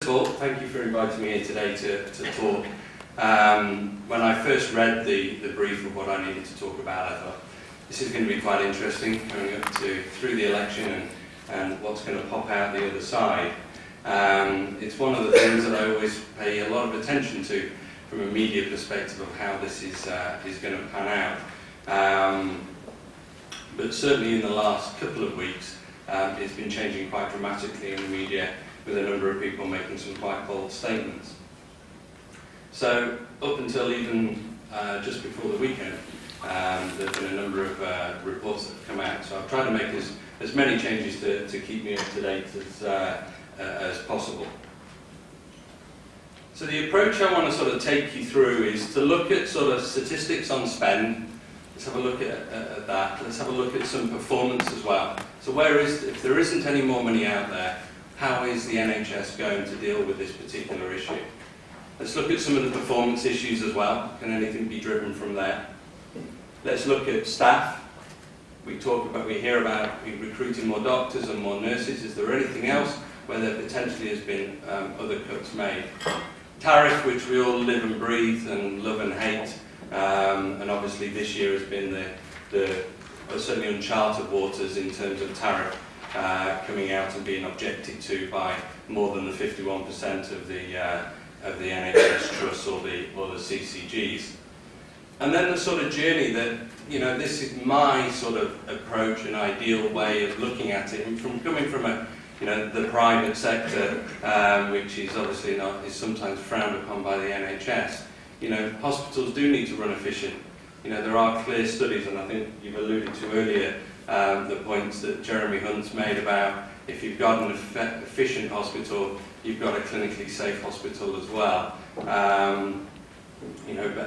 of all, thank you for inviting me here today to talk. When I first read the brief of what I needed to talk about, I thought this is going to be quite interesting, going up through the election and what's going to pop out the other side. It's one of the things that I always pay a lot of attention to from a media perspective of how this is going to pan out. But certainly in the last couple of weeks, it's been changing quite dramatically in the media, with a number of people making some quite bold statements. So up until even just before the weekend, there have been a number of reports that have come out. So I've tried to make as many changes to keep me up to date as possible. So the approach I want to sort of take you through is to look at sort of statistics on spend. Let's have a look at that. Let's have a look at some performance as well. So if there isn't any more money out there, how is the NHS going to deal with this particular issue? Let's look at some of the performance issues as well. Can anything be driven from there? Let's look at staff. We hear about recruiting more doctors and more nurses. Is there anything else where there potentially has been other cuts made? Tariff, which we all live and breathe and love and hate. And obviously this year has been the certainly uncharted waters in terms of tariff coming out and being objected to by more than the 51% of the NHS trusts or the CCGs. And then the sort of journey that, this is my sort of approach and ideal way of looking at it, and coming from the private sector, which is obviously is sometimes frowned upon by the NHS. Hospitals do need to run efficient. There are clear studies, and I think you've alluded to earlier the points that Jeremy Hunt's made about if you've got an efficient hospital, you've got a clinically safe hospital as well. But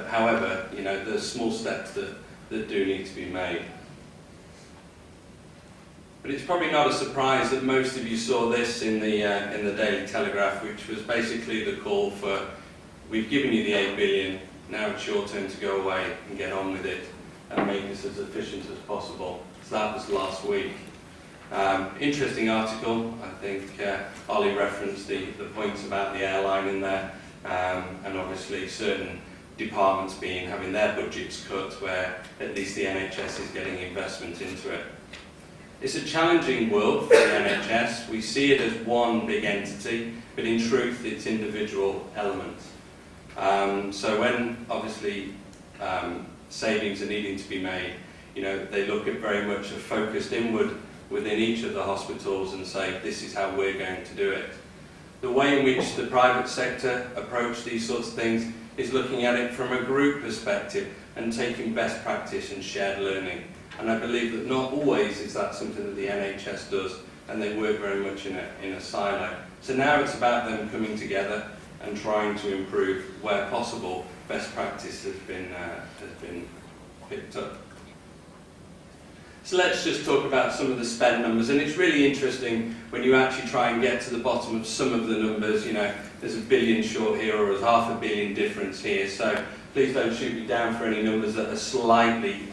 however, there's small steps that do need to be made. But it's probably not a surprise that most of you saw this in the Daily Telegraph, which was basically the call for, we've given you the 8 billion, now it's your turn to go away and get on with it and make this as efficient as possible. So that was last week. Interesting article. I think Ollie referenced the points about the airline in there, and obviously certain departments having their budgets cut, where at least the NHS is getting investment into it. It's a challenging world for the NHS. We see it as one big entity, but in truth it's individual elements. So when obviously savings are needing to be made, they look at very much a focused inward within each of the hospitals and say, this is how we're going to do it. The way in which the private sector approach these sorts of things is looking at it from a group perspective and taking best practice and shared learning. And I believe that not always is that something that the NHS does, and they work very much in a silo. So now it's about them coming together and trying to improve where possible. Best practice has been picked up. So let's just talk about some of the spend numbers, and it's really interesting when you actually try and get to the bottom of some of the numbers. There's $1 billion short here, or there's $500 million difference here, so please don't shoot me down for any numbers that are slightly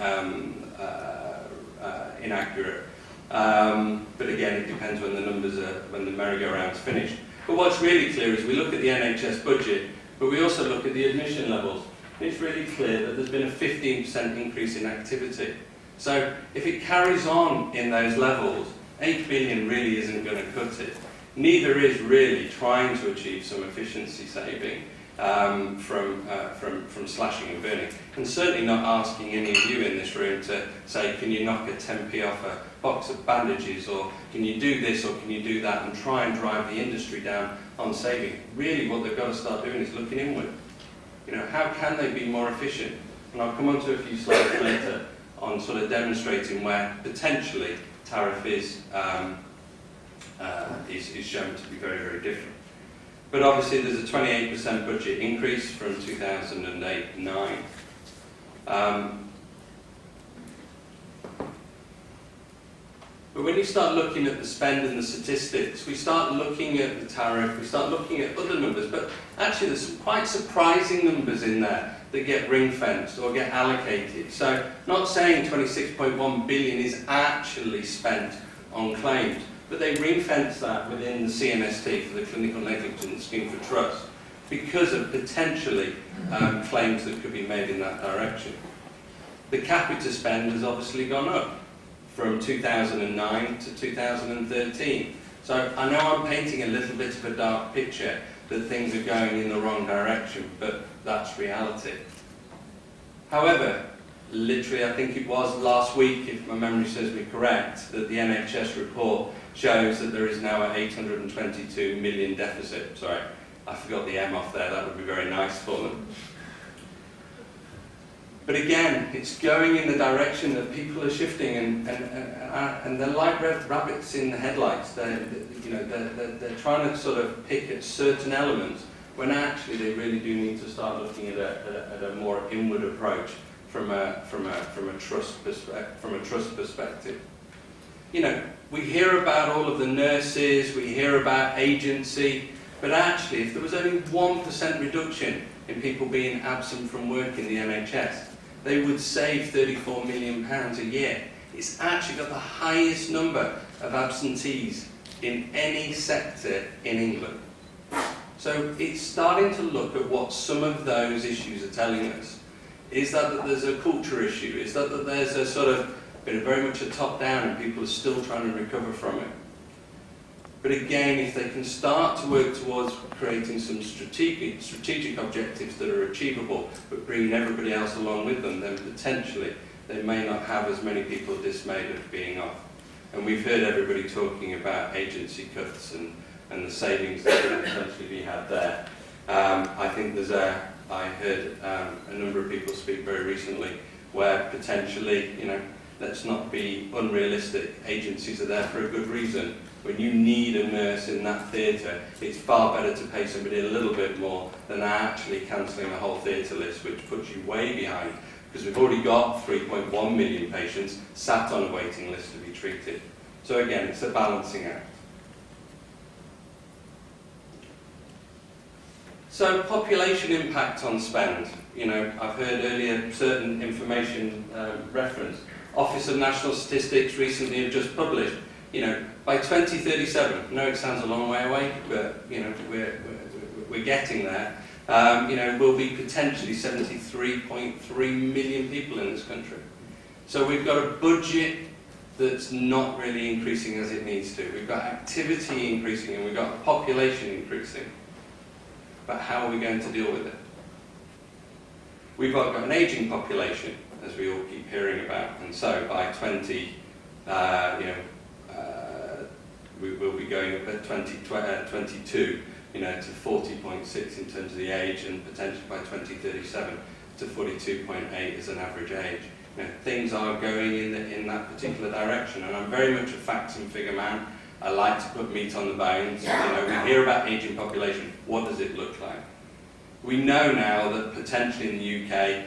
inaccurate. But again, it depends when the merry-go-round's finished. But what's really clear is we look at the NHS budget, but we also look at the admission levels. It's really clear that there's been a 15% increase in activity. So if it carries on in those levels, 8 billion really isn't going to cut it. Neither is really trying to achieve some efficiency saving from slashing and burning. And certainly not asking any of you in this room to say, can you knock a 10p off a box of bandages, or can you do this, or can you do that, and try and drive the industry down on saving. Really what they've got to start doing is looking inward. How can they be more efficient? And I'll come on to a few slides later on sort of demonstrating where potentially tariff is shown to be very, very different. But obviously there's a 28% budget increase from 2008-9. But when you start looking at the spend and the statistics, we start looking at the tariff, we start looking at other numbers, but actually there's some quite surprising numbers in there that get ring-fenced or get allocated. So not saying 26.1 billion is actually spent on claims, but they ring-fence that within the CNST for the clinical negligence scheme for trust because of potentially claims that could be made in that direction. The capita spend has obviously gone up from 2009 to 2013. So I know I'm painting a little bit of a dark picture that things are going in the wrong direction, but that's reality. However, literally I think it was last week, if my memory serves me correct, that the NHS report shows that there is now an 822 million deficit. Sorry, I forgot the M off there, that would be very nice for them. But again, it's going in the direction that people are shifting, and they're like rabbits in the headlights. They're trying to sort of pick at certain elements when actually they really do need to start looking at a more inward approach from a trust perspective. You know, we hear about all of the nurses, we hear about agency, but actually, if there was only 1% reduction in people being absent from work in the NHS, they would save £34 million a year. It's actually got the highest number of absentees in any sector in England. So it's starting to look at what some of those issues are telling us. Is that there's a culture issue? Is that there's a sort of been very much a top-down and people are still trying to recover from it? But again, if they can start to work towards creating some strategic objectives that are achievable, but bringing everybody else along with them, then potentially they may not have as many people dismayed of being off. And we've heard everybody talking about agency cuts and the savings that can potentially be had there. I think I heard a number of people speak very recently where potentially, let's not be unrealistic, agencies are there for a good reason. When you need a nurse in that theatre, it's far better to pay somebody a little bit more than actually cancelling a whole theatre list, which puts you way behind, because we've already got 3.1 million patients sat on a waiting list to be treated. So again, it's a balancing act. So population impact on spend. I've heard earlier certain information referenced. Office of National Statistics recently have just published, by 2037, I know it sounds a long way away, but we're getting there. We'll be potentially 73.3 million people in this country. So we've got a budget that's not really increasing as it needs to. We've got activity increasing and we've got population increasing. But how are we going to deal with it? We've got an ageing population, as we all keep hearing about, and so by we will be going up at 2022, to 40.6 in terms of the age, and potentially by 2037 to 42.8 as an average age. Things are going in that particular direction, and I'm very much a facts and figure man. I like to put meat on the bones. We hear about ageing population. What does it look like? We know now that potentially in the UK,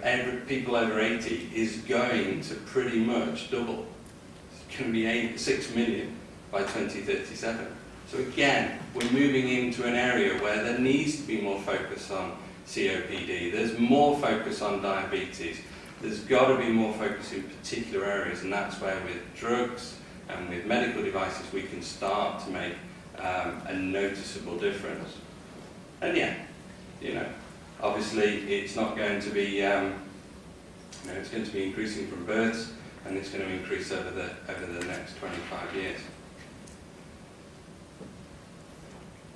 every people over 80 is going to pretty much double. It's going to be 6 million by 2037. So again, we're moving into an area where there needs to be more focus on COPD. There's more focus on diabetes. There's got to be more focus in particular areas, and that's where with drugs and with medical devices we can start to make a noticeable difference. And obviously it's not going to be, it's going to be increasing from births, and it's going to increase over the next 25 years.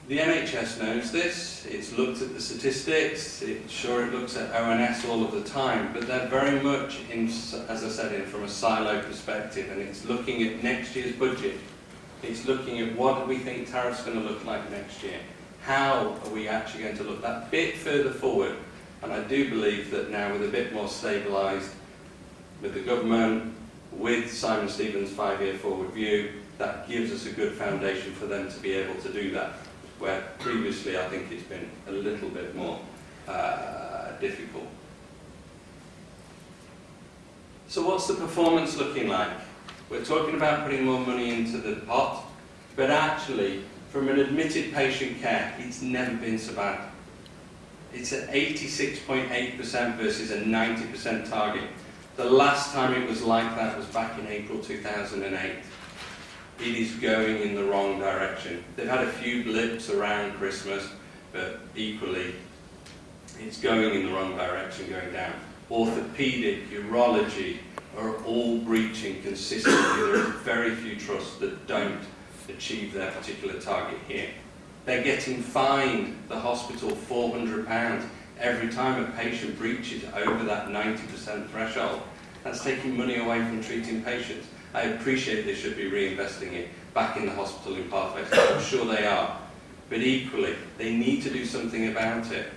The NHS knows this. It's looked at the statistics. It looks at ONS all of the time, but they're very much as I said, from a silo perspective, and it's looking at next year's budget. It's looking at what do we think tariffs are going to look like next year. How are we actually going to look that bit further forward? And I do believe that now, with a bit more stabilised, with the government, with Simon Stevens' 5-year forward view, that gives us a good foundation for them to be able to do that, where previously I think it's been a little bit more difficult. So what's the performance looking like? We're talking about putting more money into the pot, but actually, from an admitted patient care, it's never been so bad. It's at 86.8% versus a 90% target. The last time it was like that was back in April 2008. it is going in the wrong direction. They've had a few blips around Christmas, but equally, it's going in the wrong direction, going down. Orthopedic, urology are all breaching consistently. There are very few trusts that don't achieve their particular target here. They're getting fined, the hospital, £400 every time a patient breaches over that 90% threshold. That's taking money away from treating patients. I appreciate they should be reinvesting it back in the hospital in pathways. I'm sure they are. But equally, they need to do something about it.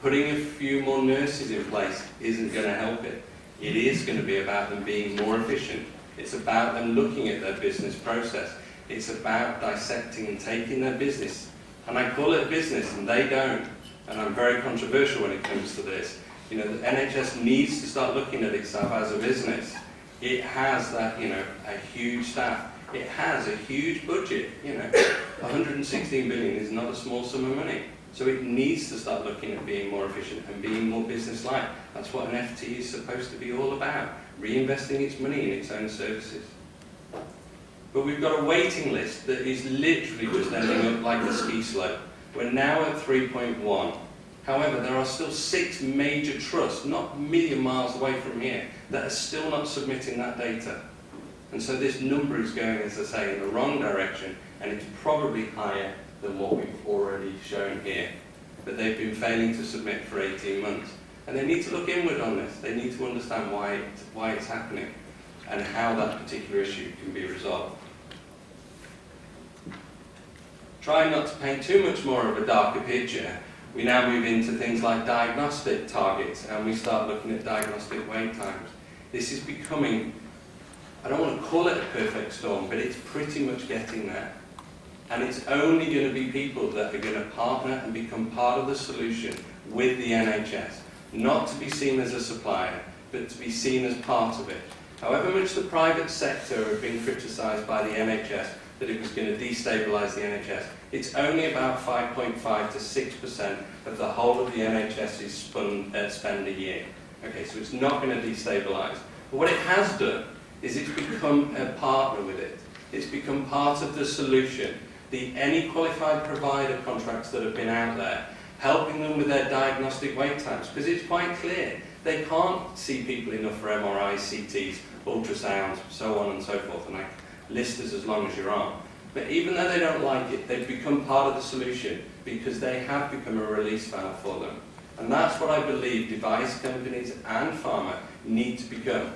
Putting a few more nurses in place isn't going to help it. It is going to be about them being more efficient. It's about them looking at their business process. It's about dissecting and taking their business. And I call it business, and they don't. And I'm very controversial when it comes to this. You know, the NHS needs to start looking at itself as a business. It has that, you know, a huge staff. It has a huge budget. You know, 116 billion is not a small sum of money. So it needs to start looking at being more efficient and being more business-like. That's what an FT is supposed to be all about, reinvesting its money in its own services. But we've got a waiting list that is literally just ending up like a ski slope. We're now at 3.1. However, there are still 6 major trusts, not a million miles away from here, that are still not submitting that data. And so this number is going, as I say, in the wrong direction, and it's probably higher than what we've already shown here. But they've been failing to submit for 18 months. And they need to look inward on this. They need to understand why it's happening and how that particular issue can be resolved. Trying not to paint too much more of a darker picture, we now move into things like diagnostic targets, and we start looking at diagnostic wait times. This is becoming, I don't want to call it a perfect storm, but it's pretty much getting there. And it's only going to be people that are going to partner and become part of the solution with the NHS. Not to be seen as a supplier, but to be seen as part of it. However much the private sector have been criticised by the NHS that it was going to destabilise the NHS, it's only about 5.5 to 6% of the whole of the NHS's spend a year. Okay, so it's not going to destabilise. But what it has done is it's become a partner with it. It's become part of the solution. Any qualified provider contracts that have been out there, helping them with their diagnostic wait times, because it's quite clear they can't see people enough for MRIs, CTs, ultrasounds, so on and so forth, and I list as long as you're on. But even though they don't like it, they've become part of the solution because they have become a release valve for them. And that's what I believe device companies and pharma need to become.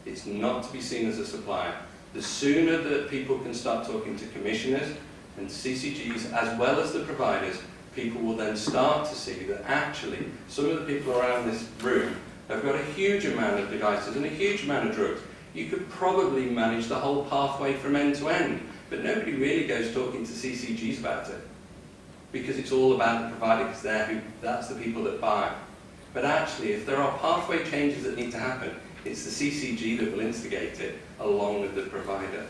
It's not to be seen as a supplier. The sooner that people can start talking to commissioners and CCGs as well as the providers, people will then start to see that actually some of the people around this room have got a huge amount of devices and a huge amount of drugs. You could probably manage the whole pathway from end to end, but nobody really goes talking to CCGs about it because it's all about the provider, because that's the people that buy. But actually, if there are pathway changes that need to happen, it's the CCG that will instigate it along with the provider.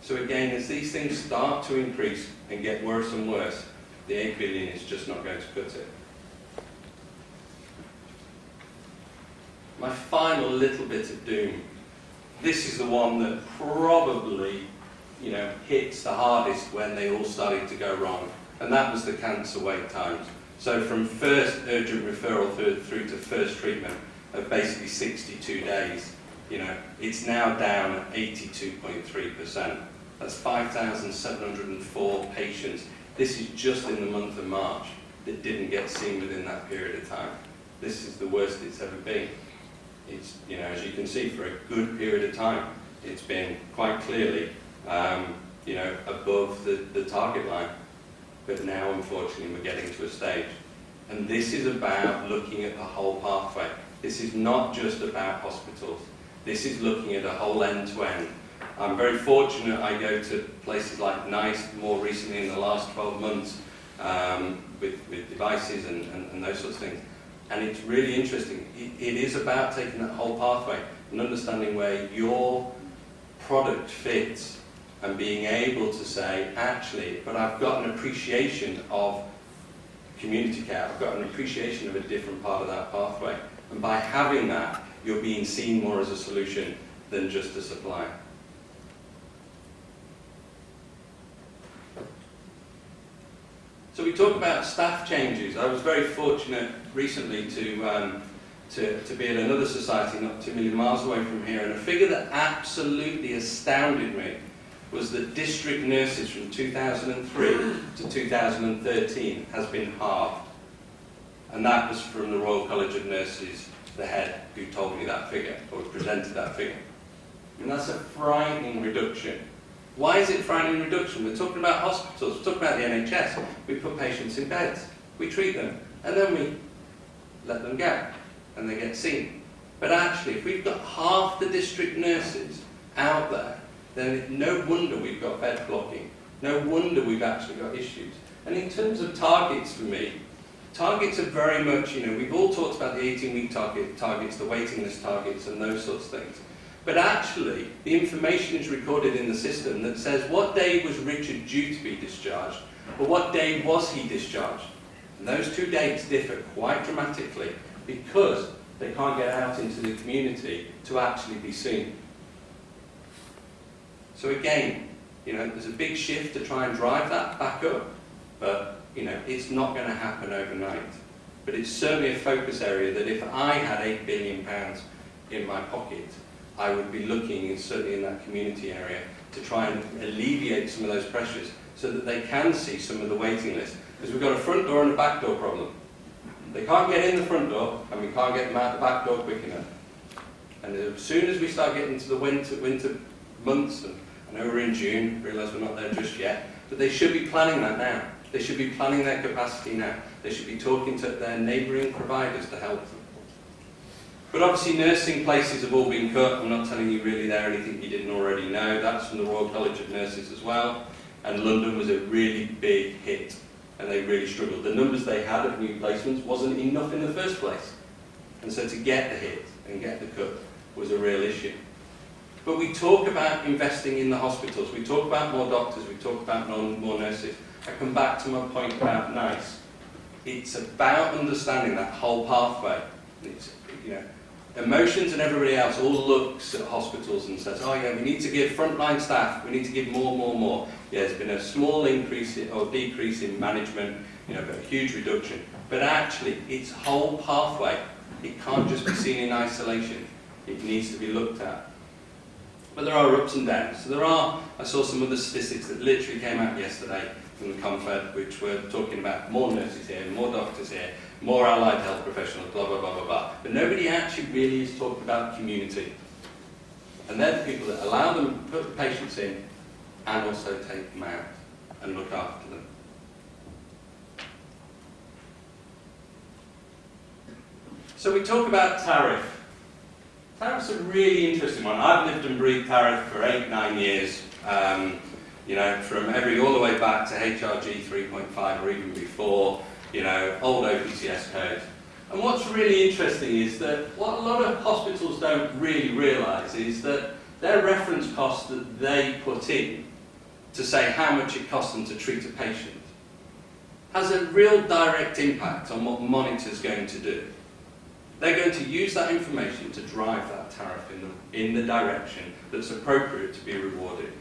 So again, as these things start to increase and get worse and worse, the 8 billion is just not going to cut it. My final little bit of doom. This is the one that probably, hits the hardest when they all started to go wrong, and that was the cancer wait times. So from first urgent referral through to first treatment of basically 62 days, it's now down at 82.3%. That's 5,704 patients. This is just in the month of March that didn't get seen within that period of time. This is the worst it's ever been. It's, as you can see, for a good period of time, it's been quite clearly, above the target line. But now, unfortunately, we're getting to a stage. And this is about looking at the whole pathway. This is not just about hospitals. This is looking at a whole end-to-end. I'm very fortunate I go to places like NICE more recently in the last 12 months with devices and those sorts of things. And it's really interesting. It is about taking that whole pathway and understanding where your product fits and being able to say, actually, but I've got an appreciation of community care. I've got an appreciation of a different part of that pathway. And by having that, you're being seen more as a solution than just a supplier. we talk about staff changes. I was very fortunate recently to be at another society not 2 million miles away from here, and a figure that absolutely astounded me was that district nurses from 2003 to 2013 has been halved. And that was from the Royal College of Nurses, the head who told me that figure, or presented that figure. And that's a frightening reduction. Why is it a frightening reduction? We're talking about hospitals, we're talking about the NHS. We put patients in beds, we treat them, and then we let them go, and they get seen. But actually, if we've got half the district nurses out there, then no wonder we've got bed blocking. No wonder we've actually got issues. And in terms of targets for me, targets are very much, we've all talked about the 18-week targets, the waiting list targets, and those sorts of things. But actually, the information is recorded in the system that says what day was Richard due to be discharged, or what day was he discharged. And those two dates differ quite dramatically because they can't get out into the community to actually be seen. So again, there's a big shift to try and drive that back up, but it's not going to happen overnight. But it's certainly a focus area that if I had £8 billion in my pocket, I would be looking, certainly in that community area, to try and alleviate some of those pressures so that they can see some of the waiting list. Because we've got a front door and a back door problem. They can't get in the front door, and we can't get them out the back door quick enough. And as soon as we start getting into the winter months, and I know we're in June, realise we're not there just yet, but they should be planning that now. They should be planning their capacity now. They should be talking to their neighbouring providers to help them. But obviously nursing places have all been cut. I'm not telling you really there anything you didn't already know. That's from the Royal College of Nurses as well. And London was a really big hit, and they really struggled. The numbers they had of new placements wasn't enough in the first place. And so to get the hit and get the cut was a real issue. But we talk about investing in the hospitals. We talk about more doctors. We talk about more nurses. I come back to my point about NICE. It's about understanding that whole pathway. It's, emotions and everybody else all looks at hospitals and says, oh yeah, we need to give frontline staff, we need to give more. Yeah, there's been a small increase or decrease in management, but a huge reduction. But actually, it's whole pathway. It can't just be seen in isolation. It needs to be looked at. But there are ups and downs. So I saw some other statistics that literally came out yesterday from the Confed, which were talking about more nurses here, more doctors here, more allied health professionals, blah, blah, blah, blah, blah. But nobody actually really is talking about community. And they're the people that allow them to put the patients in and also take them out and look after them. So we talk about tariff. Tariff's a really interesting one. I've lived and breathed tariff for 8-9 years. From all the way back to HRG 3.5 or even before, old OPCS code. And what's really interesting is that what a lot of hospitals don't really realise is that their reference cost that they put in to say how much it costs them to treat a patient has a real direct impact on what Monitor's going to do. They're going to use that information to drive that tariff in the direction that's appropriate to be rewarded.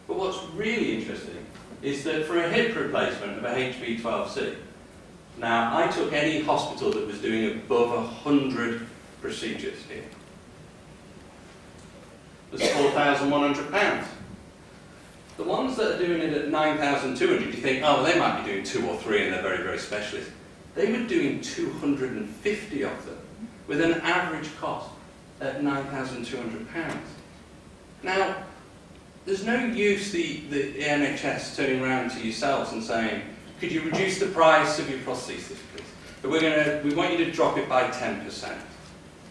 But what's really interesting is that for a hip replacement of a HB12C, now I took any hospital that was doing above 100 procedures here. There's £4,100. The ones that are doing it at 9,200, you think, oh, well, they might be doing 2 or 3 and they're very, very specialist. They were doing 250 of them with an average cost at £9,200. Now, there's no use the NHS turning around to yourselves and saying, could you reduce the price of your prosthesis, please? But we want you to drop it by 10%.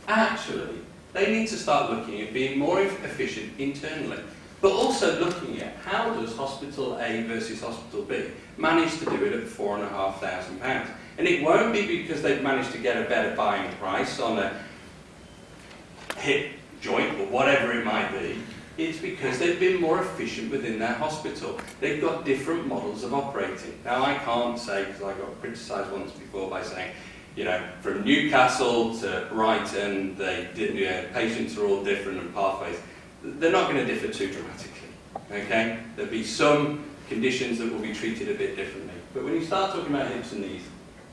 Actually, they need to start looking at being more efficient internally, but also looking at how does Hospital A versus Hospital B manage to do it at £4,500. And it won't be because they've managed to get a better buying price on a hip joint or whatever it might be. It's because they've been more efficient within their hospital. They've got different models of operating. Now I can't say, because I got criticised once before by saying, from Newcastle to Brighton, patients are all different and pathways. They're not going to differ too dramatically. Okay? There'll be some conditions that will be treated a bit differently. But when you start talking about hips and knees,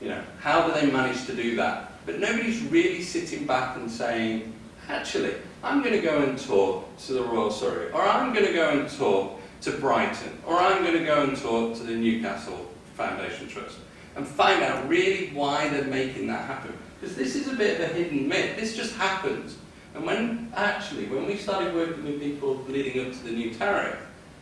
you know, how do they manage to do that? But nobody's really sitting back and saying, actually, I'm going to go and talk to the Royal Surrey, or I'm going to go and talk to Brighton, or I'm going to go and talk to the Newcastle Foundation Trust, and find out really why they're making that happen. Because this is a bit of a hidden myth. This just happens. And when we started working with people leading up to the new tariff,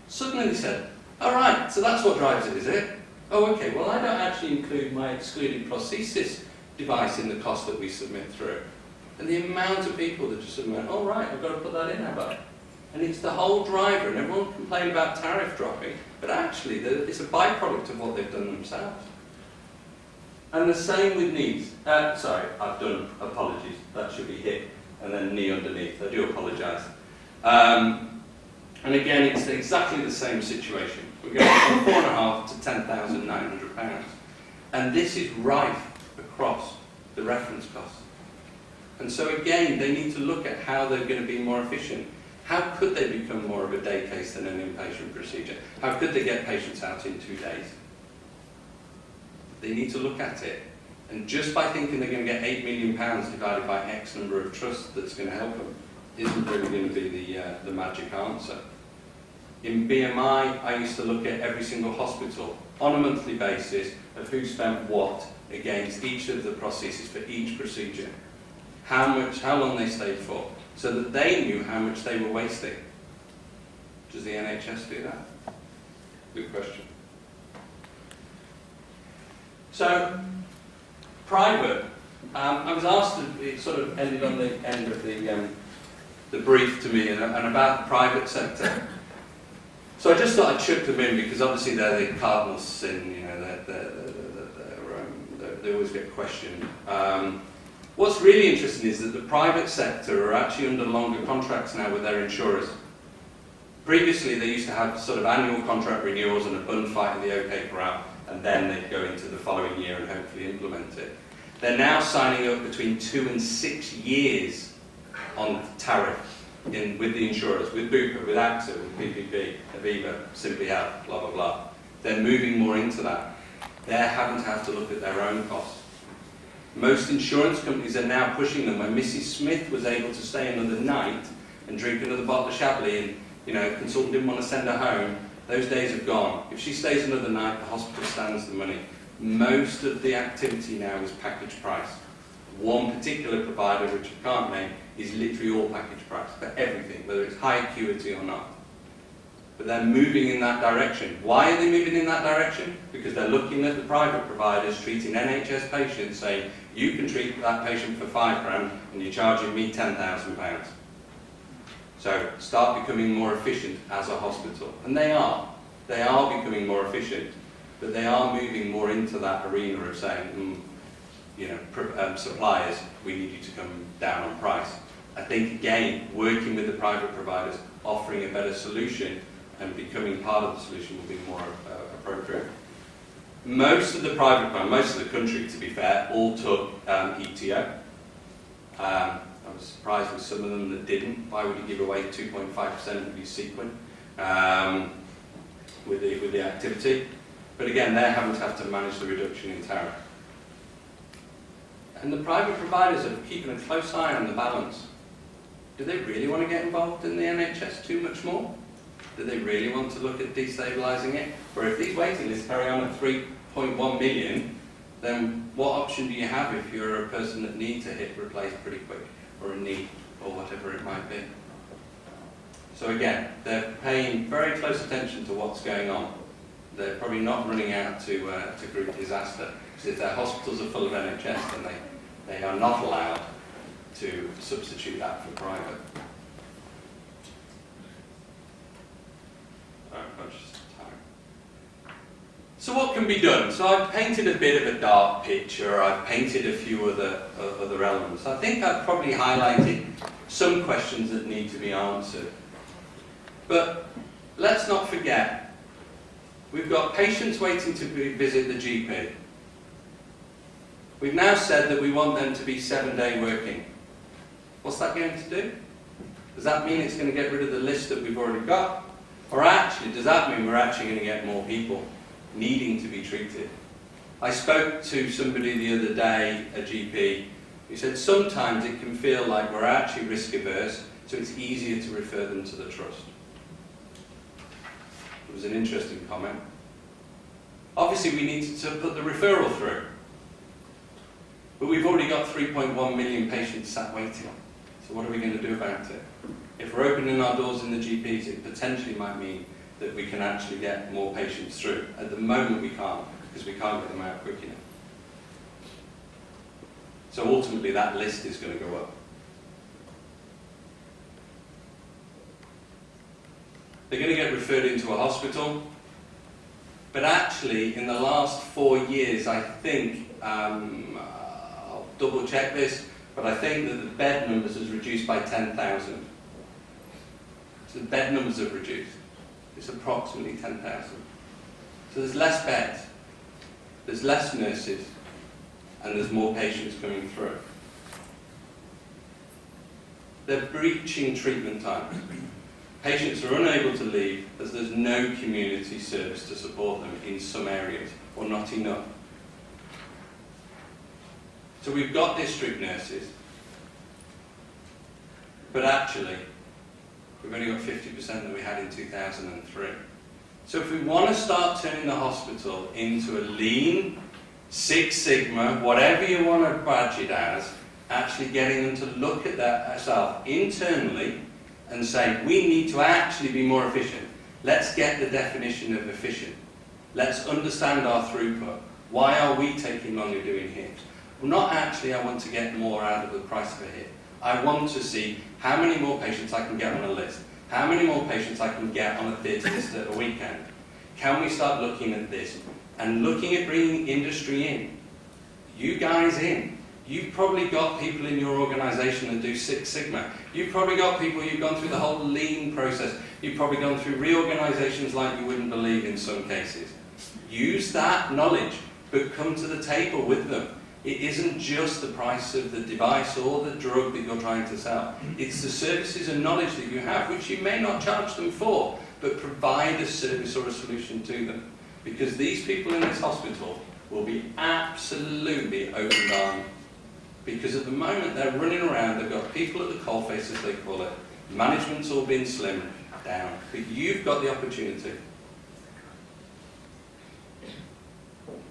suddenly they said, all right, so that's what drives it, is it? Oh, okay, well, I don't actually include my excluded prosthesis device in the cost that we submit through. And the amount of people that just sort of went, oh, right, I've got to put that in, have I? And it's the whole driver, and everyone complained about tariff dropping, but actually, it's a byproduct of what they've done themselves. And the same with knees. Sorry, I've done apologies. That should be hip and then knee underneath. I do apologise. And again, it's exactly the same situation. We're going from £4,500 to £10,900. And this is rife across the reference costs. And so again, they need to look at how they're going to be more efficient. How could they become more of a day case than an inpatient procedure? How could they get patients out in 2 days? They need to look at it. And just by thinking they're going to get £8 million divided by X number of trusts that's going to help them isn't really going to be the magic answer. In BMI, I used to look at every single hospital on a monthly basis of who spent what against each of the prostheses for each procedure. How long they stayed for, so that they knew how much they were wasting. Does the NHS do that? Good question. So, private. I was asked, it sort of ended on the end of the brief to me, and about the private sector. So I just thought I'd chuck them in, because obviously they're the cardinal sin, you know, they always get questioned. What's really interesting is that the private sector are actually under longer contracts now with their insurers. Previously, they used to have sort of annual contract renewals and a bun fight in the OK route, and then they'd go into the following year and hopefully implement it. They're now signing up between 2 and 6 years on tariff with the insurers, with Bupa, with AXA, with PPP, Aviva, Simply Health, blah, blah, blah. They're moving more into that. They're having to have to look at their own costs. Most insurance companies are now pushing them. When Mrs. Smith was able to stay another night and drink another bottle of Chablis, and the consultant didn't want to send her home, those days have gone. If she stays another night, the hospital stands the money. Most of the activity now is package price. One particular provider, which I can't name, is literally all package price for everything, whether it's high acuity or not. But they're moving in that direction. Why are they moving in that direction? Because they're looking at the private providers treating NHS patients, saying, you can treat that patient for £5,000 and you're charging me £10,000. So start becoming more efficient as a hospital. And they are. They are becoming more efficient. But they are moving more into that arena of saying, suppliers, we need you to come down on price. I think, again, working with the private providers, offering a better solution and becoming part of the solution will be more appropriate. Most of the most of the country, to be fair, all took ETO. I was surprised with some of them that didn't. Why would you give away 2.5% of your sequin with the activity? But again, they're having to have to manage the reduction in tariff. And the private providers are keeping a close eye on the balance. Do they really want to get involved in the NHS too much more? Do they really want to look at destabilising it? Or if these waiting lists carry on at 3.1 million, then what option do you have if you're a person that needs a hip replaced pretty quick, or a knee, or whatever it might be? So again, they're paying very close attention to what's going on. They're probably not running out to group disaster, because if their hospitals are full of NHS, then they are not allowed to substitute that for private. So what can be done? So I've painted a bit of a dark picture, I've painted a few other elements. I think I've probably highlighted some questions that need to be answered. But let's not forget, we've got patients waiting to visit the GP. We've now said that we want them to be 7-day working. What's that going to do? Does that mean it's going to get rid of the list that we've already got? Or actually, does that mean we're actually going to get more people needing to be treated? I spoke to somebody the other day, a GP, who said sometimes it can feel like we're actually risk averse, so it's easier to refer them to the trust. It was an interesting comment. Obviously we need to put the referral through, but we've already got 3.1 million patients sat waiting. So what are we going to do about it? If we're opening our doors in the GPs, it potentially might mean that we can actually get more patients through. At the moment we can't, because we can't get them out quick enough. So ultimately that list is going to go up. They're going to get referred into a hospital, but actually in the last 4 years, I think, I'll double check this, but I think that the bed numbers has reduced by 10,000. So the bed numbers have reduced. It's approximately 10,000. So there's less beds, there's less nurses, and there's more patients coming through. They're breaching treatment times. Patients are unable to leave as there's no community service to support them in some areas, or not enough. So we've got district nurses, but actually we've only got 50% that we had in 2003. So if we want to start turning the hospital into a lean, Six Sigma, whatever you want to badge it as, actually getting them to look at that itself internally and say, we need to actually be more efficient. Let's get the definition of efficient. Let's understand our throughput. Why are we taking longer doing hips? Well, not actually I want to get more out of the price of a hip. I want to see how many more patients I can get on a list. How many more patients I can get on a theatre list at a weekend. Can we start looking at this? And looking at bringing industry in. You guys in. You've probably got people in your organisation that do Six Sigma. You've probably got people, you've gone through the whole lean process. You've probably gone through reorganisations like you wouldn't believe in some cases. Use that knowledge, but come to the table with them. It isn't just the price of the device or the drug that you're trying to sell. It's the services and knowledge that you have, which you may not charge them for, but provide a service or a solution to them. Because these people in this hospital will be absolutely open-armed. Because at the moment they're running around, they've got people at the coalface, as they call it. Management's all been slimmed down. But you've got the opportunity.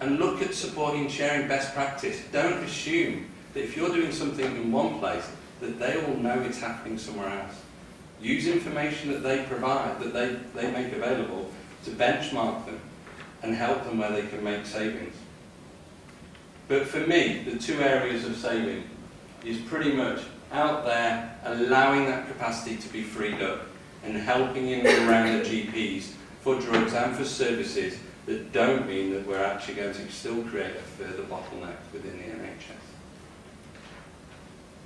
And look at supporting, sharing best practice. Don't assume that if you're doing something in one place, that they all know it's happening somewhere else. Use information that they provide, that they make available, to benchmark them and help them where they can make savings. But for me, the two areas of saving is pretty much out there, allowing that capacity to be freed up and helping in and around the GPs for drugs and for services that don't mean that we're actually going to still create a further bottleneck within the NHS.